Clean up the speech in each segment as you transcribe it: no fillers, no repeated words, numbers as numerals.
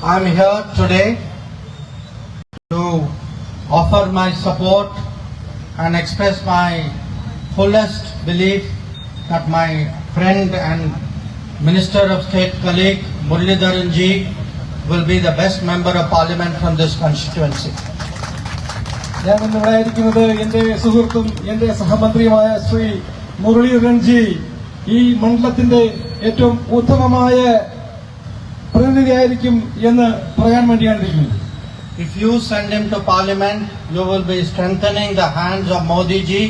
I'm here today to offer my support and express my fullest belief that my friend and Minister of State colleague Muralidharan ji will be the best member of parliament from this constituency. ഞാൻ ഇന്നിവിടെ ഇരിക്കുന്നത് എന്റെ സുഹൃത്തും എന്റെ സഹമന്ത്രിയുമായ Shri Muraleedharan G ഈ മണ്ഡലത്തിന്റെ ഏറ്റവും ഉത്തമമായ പ്രതിനിധിയായിരിക്കും എന്ന് പറയാൻ വേണ്ടിയാണ് ഇരിക്കുന്നത്. If you send him to parliament, you will be strengthening the hands of Modi ji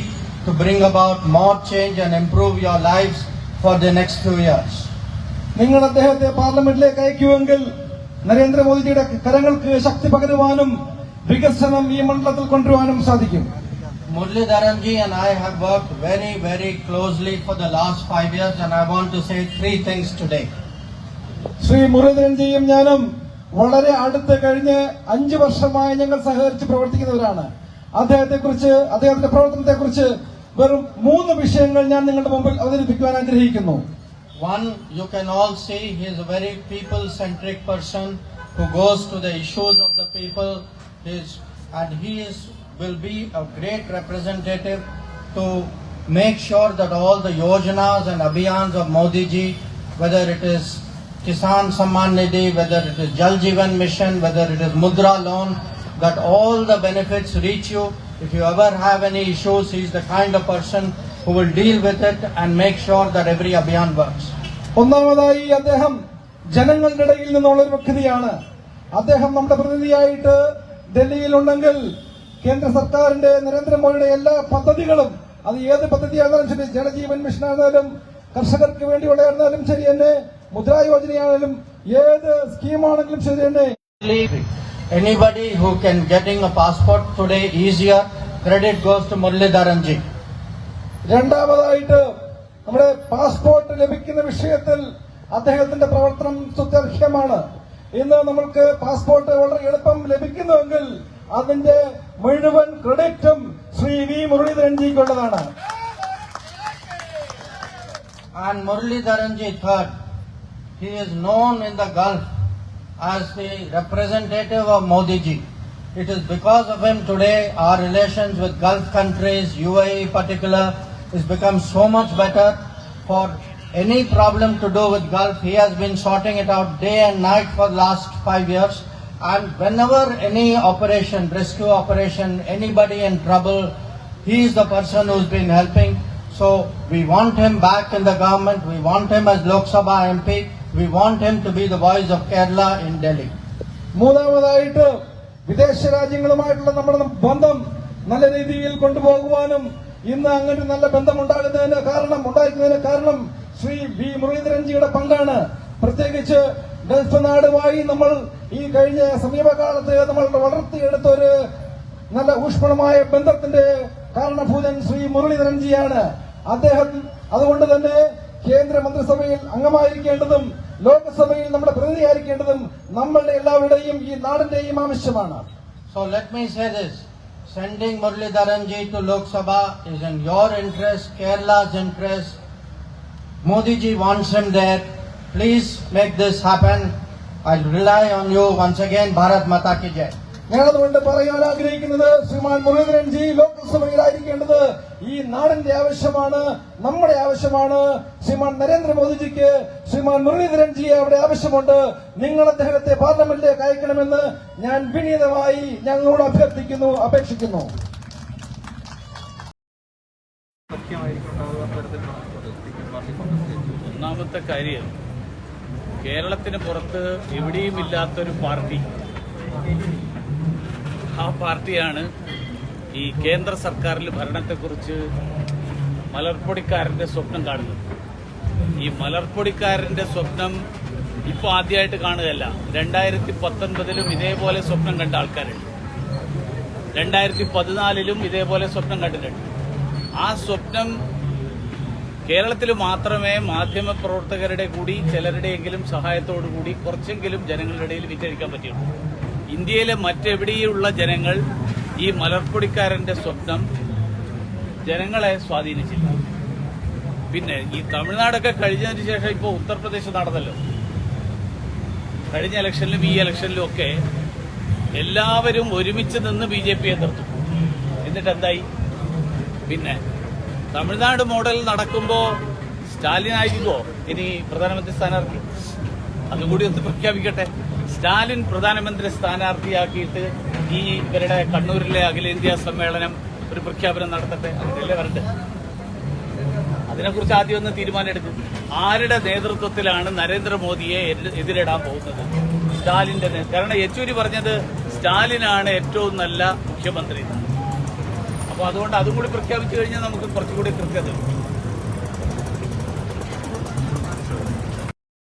to bring about more change and improve your lives for the next few years. നിങ്ങൾ അദ്ദേഹത്തെ പാർലമെന്റിലേക്ക് അയക്കുമെങ്കിൽ നരേന്ദ്രമോദിജിയുടെ കരങ്ങൾക്ക് ശക്തി പകരുവാനും വികസനം ഈ മണ്ഡലത്തിൽ കൊണ്ടുവരാനും സാധിക്കും. Muralidharan ji and I have worked very, very closely for the last 5 years, and I want to say 3 things today. Shri Muraleedharan ജിയും ഞാനും വളരെ അടുത്ത് കഴിഞ്ഞ് 5 വർഷമായി ഞങ്ങൾ സഹകരിച്ച് പ്രവർത്തിക്കുന്നവരാണ്. അദ്ദേഹത്തിന്റെ പ്രവർത്തനത്തെക്കുറിച്ച് വെറും 3 വിഷയങ്ങൾ ഞാൻ നിങ്ങളുടെ മുമ്പിൽ അവതരിപ്പിക്കുവാൻ ആഗ്രഹിക്കുന്നു. One, you can all see he is a very people-centric person who goes to the issues of the people, and he will be a great representative to make sure that all the yojanas and abhiyans of Modi ji, whether it is Kisan Samman Nidhi, whether it is Jal Jeevan Mission, whether it is Mudra loan, that all the benefits reach you. If you ever have any issues, he is the kind of person who will deal with it and make sure that every abhiyan works. ഒന്നാമതായി അദ്ദേഹം ജനങ്ങളുടെ ഇടയിൽ നിന്നുള്ള ഒരു വ്യക്തിയാണ്. അദ്ദേഹം നമ്മുടെ പ്രതിനിധിയായിട്ട് ഡൽഹിയിലുണ്ടെങ്കിൽ കേന്ദ്ര സർക്കാരിന്റെ നരേന്ദ്രമോദിയുടെ എല്ലാ പദ്ധതികളും, അത് ഏത് പദ്ധതിയാണെങ്കിലും ശരി, ജലജീവൻ മിഷൻ ആണെങ്കിലും കർഷകർക്ക് വേണ്ടിയുള്ളതായിരുന്നാലും ശരി തന്നെ, മുദ്രാ യോജനയാണെങ്കിലും ഏത് സ്കീമാണെങ്കിലും ശരി തന്നെ, anybody who can getting a passport today easier, credit goes to Muralidharan ji. രണ്ടാമതായിട്ട് നമ്മുടെ പാസ്പോർട്ട് ലഭിക്കുന്ന വിഷയത്തിൽ അദ്ദേഹത്തിന്റെ പ്രവർത്തനം സ്തുത്യർഹമാണ്. ഇന്ന് നമ്മൾക്ക് പാസ്പോർട്ട് വളരെ എളുപ്പം ലഭിക്കുന്നുവെങ്കിൽ അതിന്റെ മുഴുവൻ ക്രെഡിറ്റും ശ്രീ വി മുരളീധരൻ ജിക്കുള്ളതാണ്. And Muralidharan ji, third, he is known in the Gulf as the representative of Modi ji. It is because of him today our relations with Gulf countries, UAE particular, has become so much better. For any problem to do with Gulf, he has been sorting it out day and night for the last 5 years. And whenever any operation, rescue operation, anybody in trouble, he is the person who's been helping. So we want him back in the government. We want him as Lok Sabha MP. We want him to be the voice of Kerala in Delhi. മൂന്നാമതായിട്ട് വിദേശ രാജ്യങ്ങളുമായിട്ടുള്ള നമ്മുടെ ബന്ധം നല്ല രീതിയിൽ കൊണ്ടുപോകുവാനും ഇന്ന് അങ്ങനെ നല്ല ബന്ധം ഉണ്ടായിരിക്കുന്നതിന് കാരണം ശ്രീ വി മുരളീധരൻ ജിയുടെ പങ്കാണ്. പ്രത്യേകിച്ച് ഗൾഫ് നാടുമായി നമ്മൾ ഈ കഴിഞ്ഞ സമീപകാലത്ത് നമ്മൾ വളർത്തിയെടുത്ത ഒരു നല്ല ഊഷ്മളമായ ബന്ധത്തിന്റെ കാരണഭൂതൻ ശ്രീ മുരളീധരൻ ജിയാണ്. അദ്ദേഹം അതുകൊണ്ട് തന്നെ കേന്ദ്ര മന്ത്രിസഭയിൽ അംഗമായിരിക്കേണ്ടതും ലോക്സഭയിൽ നമ്മുടെ പ്രതിനിധിയായിരിക്കേണ്ടതും നമ്മളുടെ എല്ലാവരുടെയും ഈ നാടിന്റെയും ആവശ്യമാണ്. So let me say this. Sending Muralidharan ji to Lok Sabha is in your interest, Kerala's interest. Modi ji wants him there. Please make this happen. I'll rely on you once again. Bharat Mata ki jai. ഞാൻ അതുകൊണ്ട് പറയാൻ ആഗ്രഹിക്കുന്നത് ശ്രീമാൻ Muraleedharan G ലോക്സഭയിലായിരിക്കേണ്ടത് ഈ നാടിന്റെ ആവശ്യമാണ്, നമ്മുടെ ആവശ്യമാണ്. ശ്രീമാൻ നരേന്ദ്രമോദിജിക്ക് ശ്രീമാൻ മുരളീധരൻ ജിയെ അവിടെ ആവശ്യമുണ്ട്. നിങ്ങൾ അദ്ദേഹത്തെ പാർലമെന്റിലേക്ക് അയക്കണമെന്ന് ഞാൻ വിനീതമായി ഞങ്ങളോട് അപേക്ഷിക്കുന്നു. ഒന്നാമത്തെ കാര്യം, കേരളത്തിന് പുറത്ത് എവിടെയും ഇല്ലാത്തൊരു പാർട്ടി, ആ പാർട്ടിയാണ് ഈ കേന്ദ്ര സർക്കാരിൽ ഭരണത്തെക്കുറിച്ച് മലർപ്പൊടിക്കാരന്റെ സ്വപ്നം കാണുന്നത്. ഈ മലർപ്പൊടിക്കാരന്റെ സ്വപ്നം ഇപ്പോൾ ആദ്യമായിട്ട് കാണുകയല്ല. 2019 ഇതേപോലെ സ്വപ്നം കണ്ട ആൾക്കാരുണ്ട്, 2014 ഇതേപോലെ സ്വപ്നം കണ്ടിട്ടുണ്ട്. ആ സ്വപ്നം കേരളത്തിൽ മാത്രമേ മാധ്യമപ്രവർത്തകരുടെ കൂടി ചിലരുടെയെങ്കിലും സഹായത്തോടുകൂടി കുറച്ചെങ്കിലും ജനങ്ങളുടെ ഇടയിൽ വിറ്റഴിക്കാൻ പറ്റുള്ളൂ. ഇന്ത്യയിലെ മറ്റെവിടെയുള്ള ജനങ്ങൾ ഈ മലർപ്പൊടിക്കാരന്റെ സ്വപ്നം ജനങ്ങളെ സ്വാധീനിച്ചില്ല. പിന്നെ ഈ തമിഴ്നാടൊക്കെ കഴിഞ്ഞതിന് ശേഷം ഇപ്പോൾ ഉത്തർപ്രദേശ് നടന്നല്ലോ. കഴിഞ്ഞ ഇലക്ഷനിലും ഈ ഇലക്ഷനിലും ഒക്കെ എല്ലാവരും ഒരുമിച്ച് നിന്ന് BJP എതിർത്തു. എന്നിട്ട് എന്തായി? പിന്നെ തമിഴ്നാട് മോഡൽ നടക്കുമ്പോൾ സ്റ്റാലിൻ ആയിരിക്കുമോ ഇനി പ്രധാനമന്ത്രി സ്ഥാനാർത്ഥി? അതുകൂടി ഒന്ന് പ്രഖ്യാപിക്കട്ടെ. സ്റ്റാലിൻ പ്രധാനമന്ത്രി സ്ഥാനാർത്ഥിയാക്കിയിട്ട് ഈ ഇവരുടെ കണ്ണൂരിലെ അഖിലേന്ത്യാ സമ്മേളനം ഒരു പ്രഖ്യാപനം നടത്തട്ടെ. അതിനല്ലേ വരട്ടെ. അതിനെക്കുറിച്ച് ആദ്യം ഒന്ന് തീരുമാനമെടുക്കും. ആരുടെ നേതൃത്വത്തിലാണ് നരേന്ദ്രമോദിയെ എതിരിടാൻ പോകുന്നത്? സ്റ്റാലിന്റെ കാരണം യെച്ചൂരി പറഞ്ഞത് സ്റ്റാലിനാണ് ഏറ്റവും നല്ല മുഖ്യമന്ത്രി. അപ്പോൾ അതുകൊണ്ട് അതും കൂടി പ്രഖ്യാപിച്ചു കഴിഞ്ഞാൽ നമുക്ക് കുറച്ചുകൂടി കൃത്യത